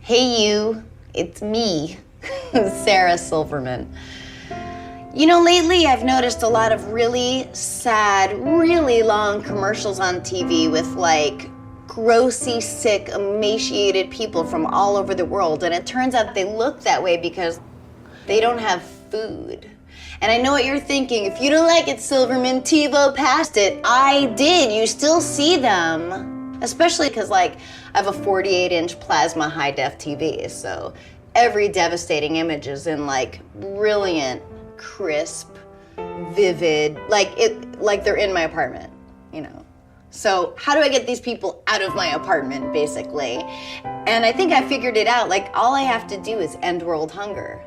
Hey you, it's me, Sarah Silverman. You know, lately I've noticed a lot of really sad, really long commercials on TV with like grossly sick, emaciated people from all over the world. And it turns out they look that way because they don't have food. And I know what you're thinking. If you don't like it, Silverman, TiVo passed it. I did. You still see them. Especially because, like, I have a 48-inch plasma high-def TV, so every devastating image is in, like, brilliant, crisp, vivid, like they're in my apartment, you know. So how do I get these people out of my apartment, basically? And I think I figured it out. Like, all I have to do is end world hunger.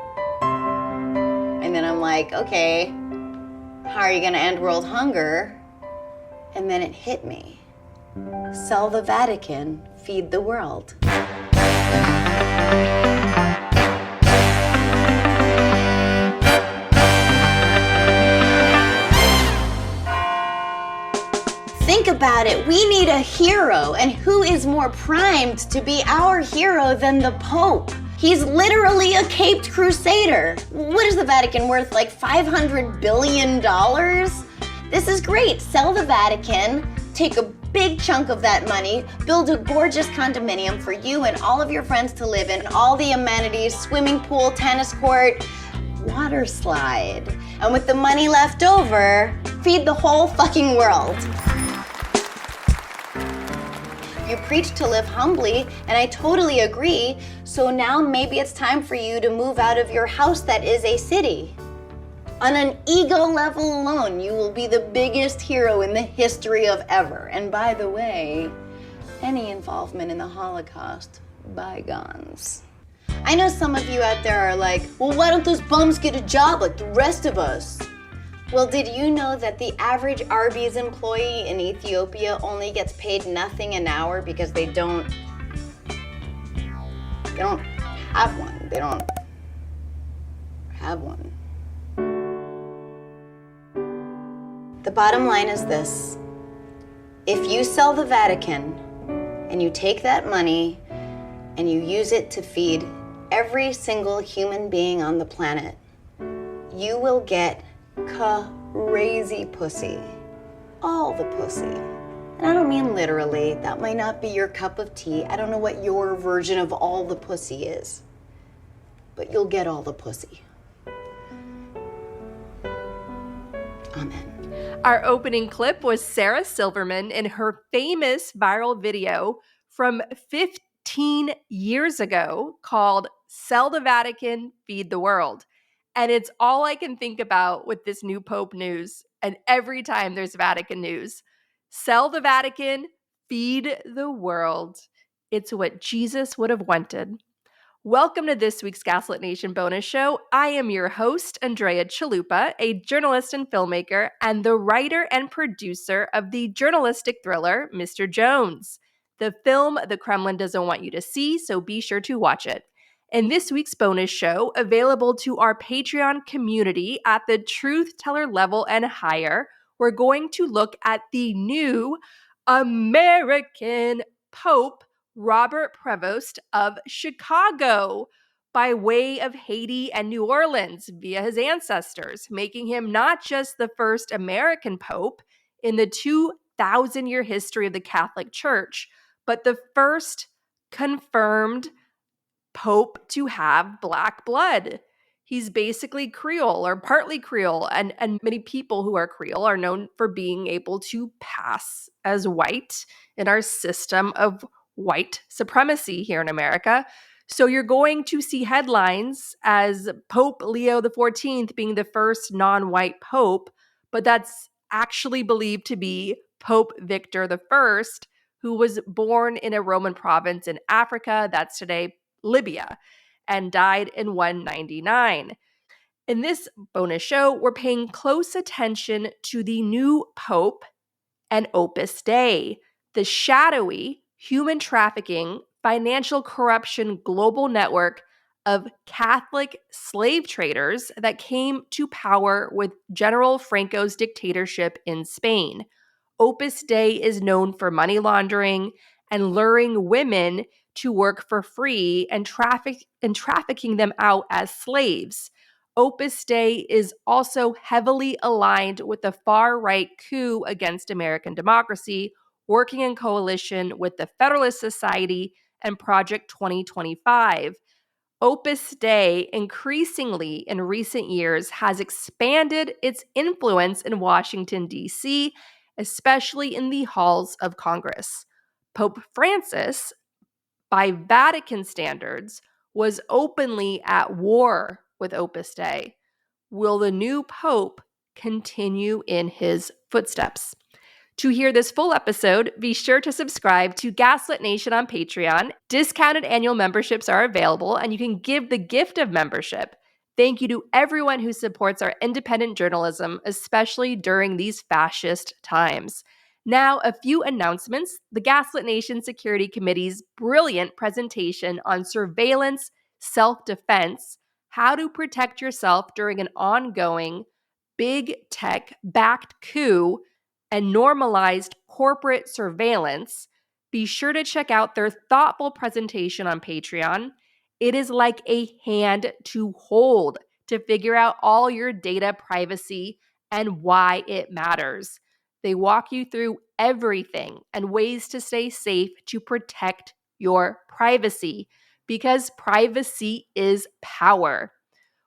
And then I'm like, okay, how are you gonna end world hunger? And then it hit me. Sell the Vatican, feed the world. Think about it, we need a hero, and who is more primed to be our hero than the Pope? He's literally a caped crusader. What is the Vatican worth, like $500 billion? This is great. Sell the Vatican, take a big chunk of that money, build a gorgeous condominium for you and all of your friends to live in, all the amenities, swimming pool, tennis court, water slide. And with the money left over, feed the whole fucking world. You preach to live humbly, and I totally agree. So now maybe it's time for you to move out of your house that is a city. On an ego level alone, you will be the biggest hero in the history of ever. And by the way, any involvement in the Holocaust, bygones. I know some of you out there are like, well, why don't those bums get a job like the rest of us? Well, did you know that the average Arby's employee in Ethiopia only gets paid nothing an hour because they don't have one. They don't have one. The bottom line is this. If you sell the Vatican and you take that money and you use it to feed every single human being on the planet, you will get crazy pussy. All the pussy. And I don't mean literally. That might not be your cup of tea. I don't know what your version of all the pussy is. But you'll get all the pussy. Amen. Our opening clip was Sarah Silverman in her famous viral video from 15 years ago called Sell the Vatican, Feed the World. And it's all I can think about with this new Pope news. And every time there's Vatican news, sell the Vatican, feed the world. It's what Jesus would have wanted. Welcome to this week's Gaslit Nation bonus show. I am your host, Andrea Chalupa, a journalist and filmmaker, and the writer and producer of the journalistic thriller, Mr. Jones, the film the Kremlin doesn't want you to see, so be sure to watch it. In this week's bonus show, available to our Patreon community at the Truth Teller level and higher, we're going to look at the new American Pope, Robert Prevost of Chicago, by way of Haiti and New Orleans via his ancestors, making him not just the first American pope in the 2,000-year history of the Catholic Church, but the first confirmed pope to have black blood. He's basically Creole or partly Creole, and many people who are Creole are known for being able to pass as white in our system of white supremacy here in America. So you're going to see headlines as Pope Leo XIV being the first non-white pope, but that's actually believed to be Pope Victor I, who was born in a Roman province in Africa, that's today Libya, and died in 199. In this bonus show, we're paying close attention to the new Pope and Opus Dei, the shadowy human trafficking, financial corruption global network of Catholic slave traders that came to power with General Franco's dictatorship in Spain. Opus Dei is known for money laundering and luring women to work for free and trafficking them out as slaves. Opus Dei is also heavily aligned with the far-right coup against American democracy, working in coalition with the Federalist Society and Project 2025. Opus Dei, increasingly in recent years, has expanded its influence in Washington, D.C., especially in the halls of Congress. Pope Francis, by Vatican standards, was openly at war with Opus Dei. Will the new pope continue in his footsteps? To hear this full episode, be sure to subscribe to Gaslit Nation on Patreon. Discounted annual memberships are available, and you can give the gift of membership. Thank you to everyone who supports our independent journalism, especially during these fascist times. Now, a few announcements. The Gaslit Nation Security Committee's brilliant presentation on surveillance, self-defense, how to protect yourself during an ongoing big tech-backed coup and normalized corporate surveillance, be sure to check out their thoughtful presentation on Patreon. It is like a hand to hold to figure out all your data privacy and why it matters. They walk you through everything and ways to stay safe to protect your privacy, because privacy is power.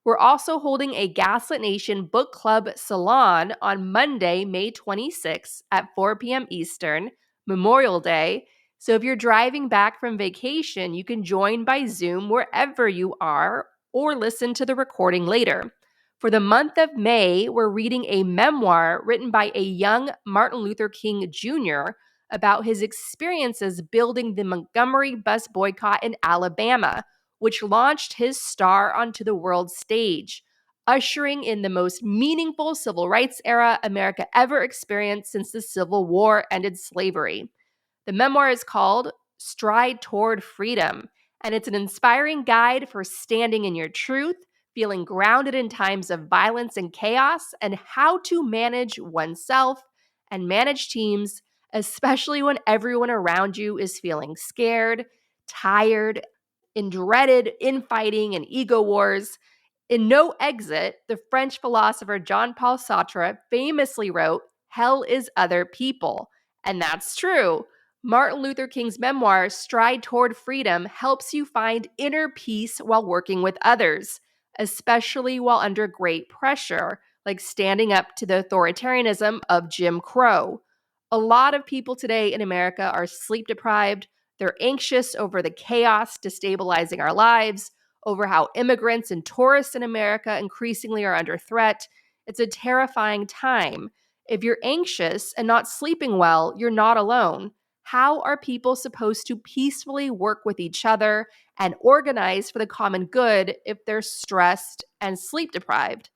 We're also holding a Gaslit Nation Book Club Salon on Monday, May 26th at 4 p.m. Eastern, Memorial Day. So if you're driving back from vacation, you can join by Zoom wherever you are or listen to the recording later. For the month of May, we're reading a memoir written by a young Martin Luther King Jr. about his experiences building the Montgomery bus boycott in Alabama, which launched his star onto the world stage, ushering in the most meaningful civil rights era America ever experienced since the Civil War ended slavery. The memoir is called Stride Toward Freedom, and it's an inspiring guide for standing in your truth, feeling grounded in times of violence and chaos, and how to manage oneself and manage teams, especially when everyone around you is feeling scared, tired, in dreaded infighting and ego wars. In No Exit, the French philosopher Jean-Paul Sartre famously wrote, "Hell is other people." And that's true. Martin Luther King's memoir, Stride Toward Freedom, helps you find inner peace while working with others, especially while under great pressure, like standing up to the authoritarianism of Jim Crow. A lot of people today in America are sleep deprived. They're anxious over the chaos destabilizing our lives, over how immigrants and tourists in America increasingly are under threat. It's a terrifying time. If you're anxious and not sleeping well, you're not alone. How are people supposed to peacefully work with each other and organize for the common good if they're stressed and sleep deprived?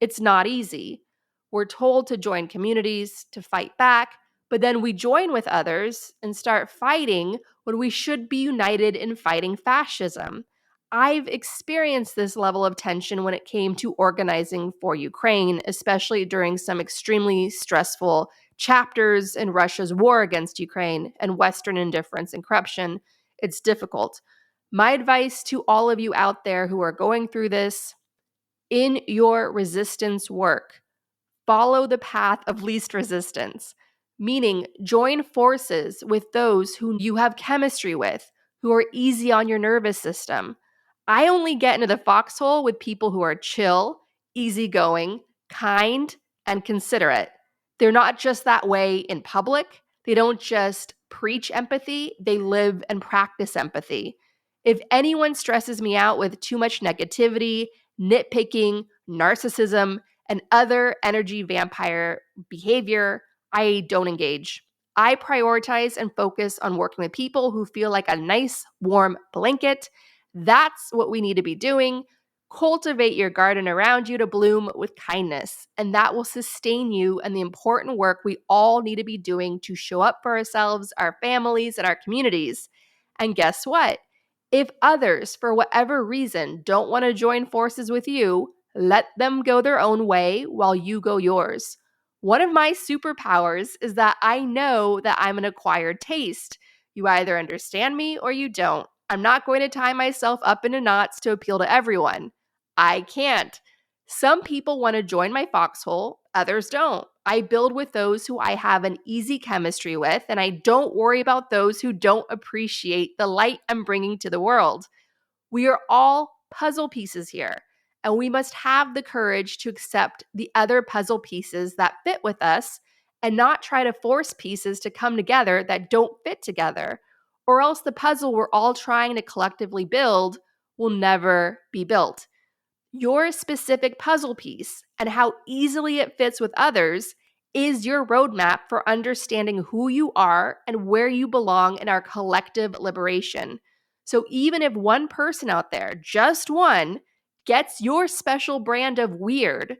It's not easy. We're told to join communities, to fight back, but then we join with others and start fighting when we should be united in fighting fascism. I've experienced this level of tension when it came to organizing for Ukraine, especially during some extremely stressful chapters in Russia's war against Ukraine and Western indifference and corruption. It's difficult. My advice to all of you out there who are going through this: in your resistance work, follow the path of least resistance, meaning join forces with those who you have chemistry with, who are easy on your nervous system. I only get into the foxhole with people who are chill, easygoing, kind, and considerate. They're not just that way in public. They don't just preach empathy, they live and practice empathy. If anyone stresses me out with too much negativity, nitpicking, narcissism, and other energy vampire behavior, I don't engage. I prioritize and focus on working with people who feel like a nice, warm blanket. That's what we need to be doing. Cultivate your garden around you to bloom with kindness, and that will sustain you and the important work we all need to be doing to show up for ourselves, our families, and our communities. And guess what? If others, for whatever reason, don't want to join forces with you, let them go their own way while you go yours. One of my superpowers is that I know that I'm an acquired taste. You either understand me or you don't. I'm not going to tie myself up into knots to appeal to everyone. I can't. Some people want to join my foxhole, others don't. I build with those who I have an easy chemistry with, and I don't worry about those who don't appreciate the light I'm bringing to the world. We are all puzzle pieces here, and we must have the courage to accept the other puzzle pieces that fit with us and not try to force pieces to come together that don't fit together, or else the puzzle we're all trying to collectively build will never be built. Your specific puzzle piece and how easily it fits with others is your roadmap for understanding who you are and where you belong in our collective liberation. So even if one person out there, just one, gets your special brand of weird,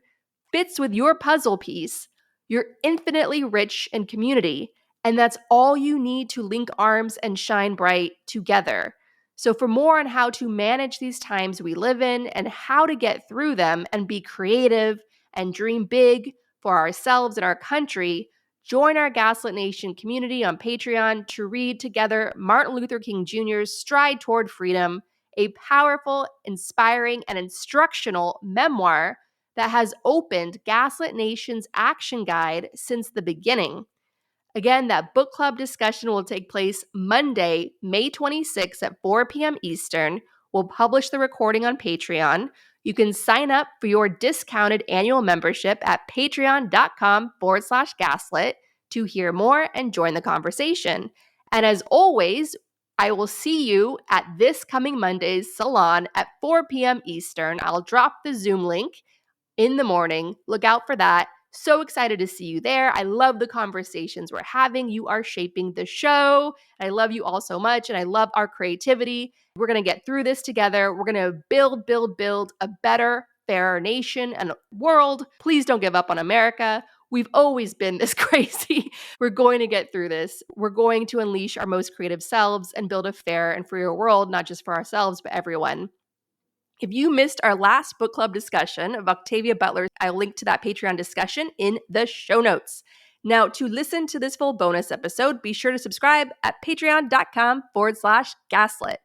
fits with your puzzle piece, you're infinitely rich in community, and that's all you need to link arms and shine bright together. So for more on how to manage these times we live in and how to get through them and be creative and dream big for ourselves and our country, join our Gaslit Nation community on Patreon to read together Martin Luther King Jr.'s Stride Toward Freedom, a powerful, inspiring, and instructional memoir that has opened Gaslit Nation's action guide since the beginning. Again, that book club discussion will take place Monday, May 26th at 4 p.m. Eastern. We'll publish the recording on Patreon. You can sign up for your discounted annual membership at patreon.com/gaslit to hear more and join the conversation. And as always, I will see you at this coming Monday's salon at 4 p.m. Eastern. I'll drop the Zoom link in the morning. Look out for that. So excited to see you there. I love the conversations we're having. You are shaping the show. I love you all so much, and I love our creativity. We're going to get through this together. We're going to build a better, fairer nation and world. Please don't give up on America. We've always been this crazy. We're going to get through this. We're going to unleash our most creative selves and build a fair and freer world, not just for ourselves, but everyone. If you missed our last book club discussion of Octavia Butler, I'll link to that Patreon discussion in the show notes. Now, to listen to this full bonus episode, be sure to subscribe at patreon.com/gaslit.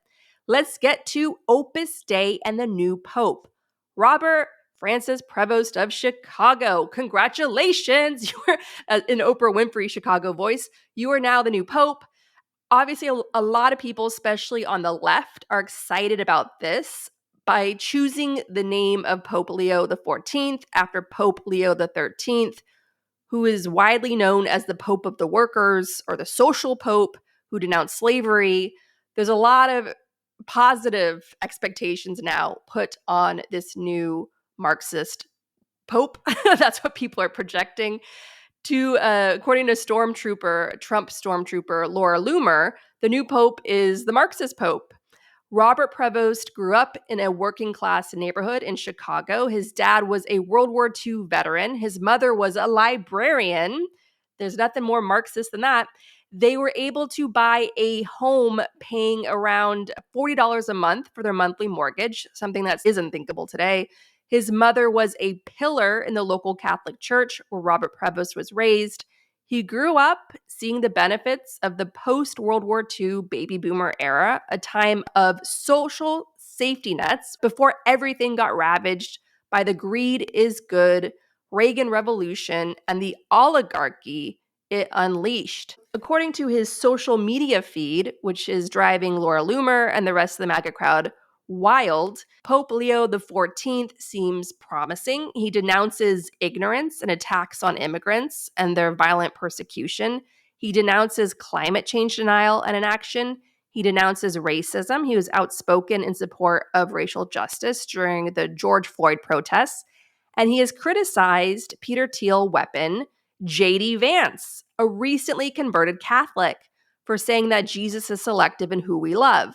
Let's get to Opus Dei and the new Pope. Robert Francis Prevost of Chicago. Congratulations! You are, in Oprah Winfrey Chicago voice, you are now the new Pope. Obviously, a lot of people, especially on the left, are excited about this. By choosing the name of Pope Leo XIV after Pope Leo XIII, who is widely known as the Pope of the Workers or the Social Pope, who denounced slavery. There's a lot of positive expectations now put on this new Marxist Pope. That's what people are projecting. According to Trump stormtrooper Laura Loomer, the new Pope is the Marxist Pope. Robert Prevost grew up in a working-class neighborhood in Chicago. His dad was a World War II veteran. His mother was a librarian. There's nothing more Marxist than that. They were able to buy a home paying around $40 a month for their monthly mortgage, something that isn't thinkable today. His mother was a pillar in the local Catholic church where Robert Prevost was raised. He grew up seeing the benefits of the post-World War II baby boomer era, a time of social safety nets before everything got ravaged by the greed is good, Reagan Revolution, and the oligarchy it unleashed. According to his social media feed, which is driving Laura Loomer and the rest of the MAGA crowd wild, Pope Leo XIV seems promising. He denounces ignorance and attacks on immigrants and their violent persecution. He denounces climate change denial and inaction. He denounces racism. He was outspoken in support of racial justice during the George Floyd protests. And he has criticized Peter Thiel weapon J.D. Vance, a recently converted Catholic, for saying that Jesus is selective in who we love.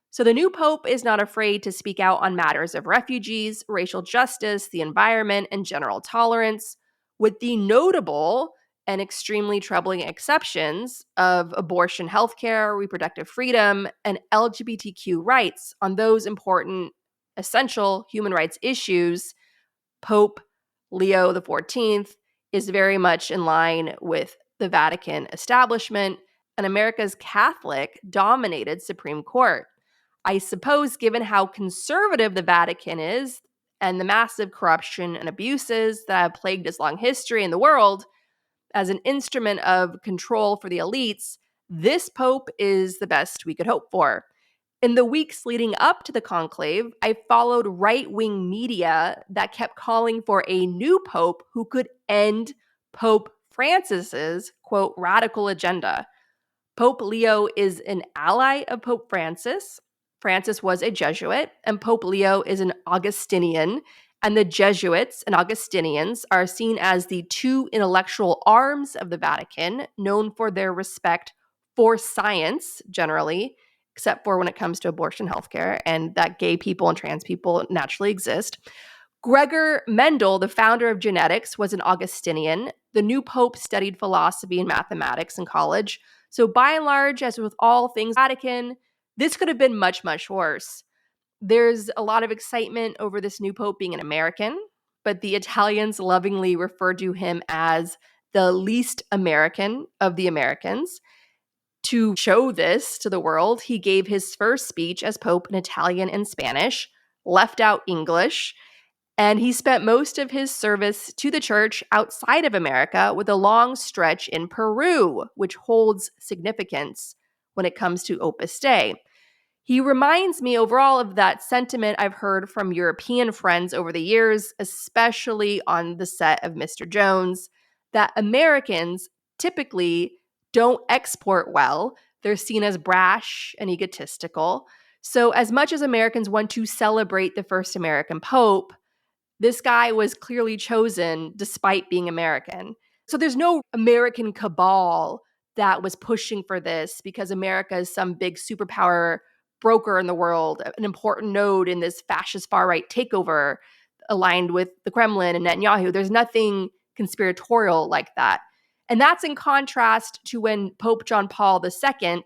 So the new Pope is not afraid to speak out on matters of refugees, racial justice, the environment, and general tolerance, with the notable and extremely troubling exceptions of abortion healthcare, reproductive freedom, and LGBTQ rights. On those important, essential human rights issues, Pope Leo XIV is very much in line with the Vatican establishment an America's Catholic-dominated Supreme Court. I suppose, given how conservative the Vatican is and the massive corruption and abuses that have plagued its long history in the world, as an instrument of control for the elites, this pope is the best we could hope for. In the weeks leading up to the conclave, I followed right-wing media that kept calling for a new pope who could end Pope Francis's, quote, radical agenda. Pope Leo is an ally of Pope Francis. Francis was a Jesuit, and Pope Leo is an Augustinian. And the Jesuits and Augustinians are seen as the two intellectual arms of the Vatican, known for their respect for science generally, except for when it comes to abortion healthcare, and that gay people and trans people naturally exist. Gregor Mendel, the founder of genetics, was an Augustinian. The new pope studied philosophy and mathematics in college. So by and large, as with all things Vatican, this could have been much, much worse. There's a lot of excitement over this new pope being an American, but the Italians lovingly refer to him as the least American of the Americans. To show this to the world, he gave his first speech as pope in Italian and Spanish, left out English, and he spent most of his service to the church outside of America with a long stretch in Peru, which holds significance when it comes to Opus Dei. He reminds me overall of that sentiment I've heard from European friends over the years, especially on the set of Mr. Jones, that Americans typically don't export well. They're seen as brash and egotistical. So as much as Americans want to celebrate the first American pope, this guy was clearly chosen despite being American. So there's no American cabal that was pushing for this because America is some big superpower broker in the world, an important node in this fascist far-right takeover aligned with the Kremlin and Netanyahu. There's nothing conspiratorial like that. And that's in contrast to when Pope John Paul II,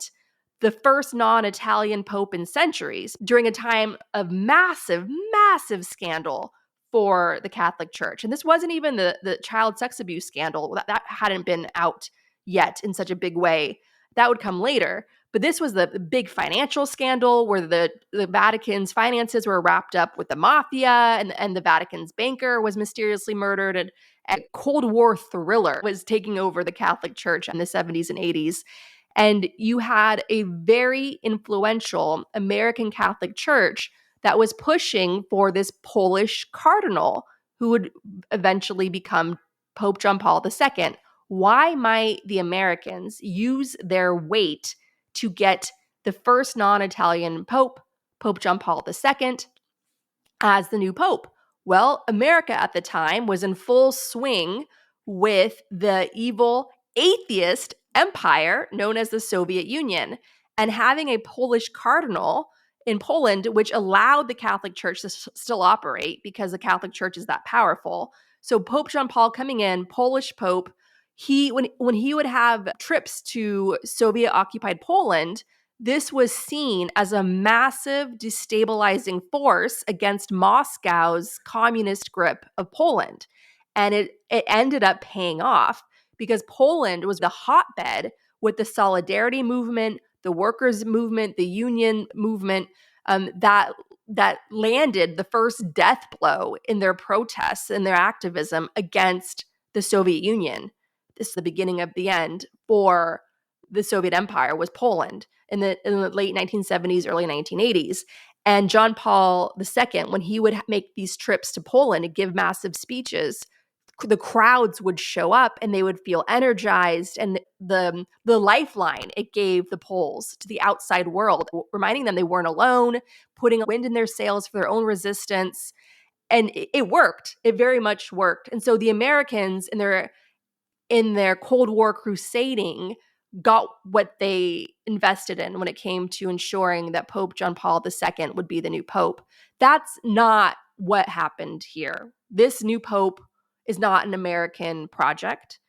the first non-Italian pope in centuries, during a time of massive, massive scandal for the Catholic Church. And this wasn't even the child sex abuse scandal. That hadn't been out yet in such a big way. That would come later. But this was the big financial scandal where the Vatican's finances were wrapped up with the mafia, and the Vatican's banker was mysteriously murdered. And a Cold War thriller was taking over the Catholic Church in the 70s and 80s. And you had a very influential American Catholic Church that was pushing for this Polish cardinal who would eventually become Pope John Paul II. Why might the Americans use their weight to get the first non-Italian pope, Pope John Paul II, as the new pope? Well, America at the time was in full swing with the evil atheist empire known as the Soviet Union. And having a Polish cardinal in Poland, which allowed the Catholic Church to still operate because the Catholic Church is that powerful. So Pope John Paul coming in, Polish Pope, when he would have trips to Soviet-occupied Poland, this was seen as a massive destabilizing force against Moscow's communist grip of Poland. And it ended up paying off because Poland was the hotbed with the solidarity movement, the workers' movement, the union movement, that landed the first death blow in their protests and their activism against the Soviet Union. This is the beginning of the end for the Soviet Empire, was Poland in the late 1970s, early 1980s. And John Paul II, when he would make these trips to Poland and give massive speeches, the crowds would show up and they would feel energized, and the lifeline it gave the Poles to the outside world, reminding them they weren't alone, putting wind in their sails for their own resistance. And it worked. It very much worked. And so the Americans in their Cold War crusading got what they invested in when it came to ensuring that Pope John Paul II would be the new pope. That's not what happened here. This new pope is not an American project.